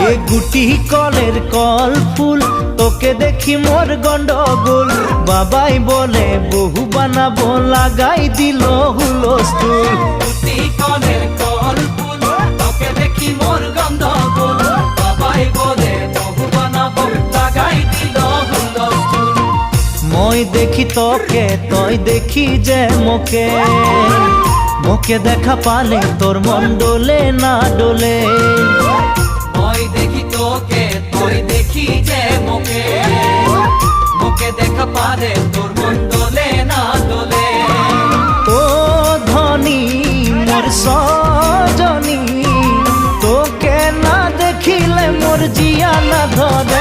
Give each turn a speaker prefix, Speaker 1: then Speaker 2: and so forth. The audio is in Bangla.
Speaker 1: এ গুটি কলের কল ফুল তোকে দেখি মোর গন্ডগোল বাবাই বলে বহু বানাবো লাগাই দিল হুলস্থুল
Speaker 2: গুটি কলের কল ফুল তোকে দেখি মোর গন্ডগোল বাবাই বলে বহু বানাবো লাগাই দিল হুলস্থুল
Speaker 1: মই দেখি তোকে তই দেখি যে মোকে মোকে দেখা পালে তোর মন ডোলে না ডোলে
Speaker 2: মই দেখি তোকে তুই দেখি যে মোকে মোকে দেখা পারে তোর মন দোলে না দোলে
Speaker 1: ও ধনী মোর সজনী তোকে না দেখিলে মোর জিয়া না ধরে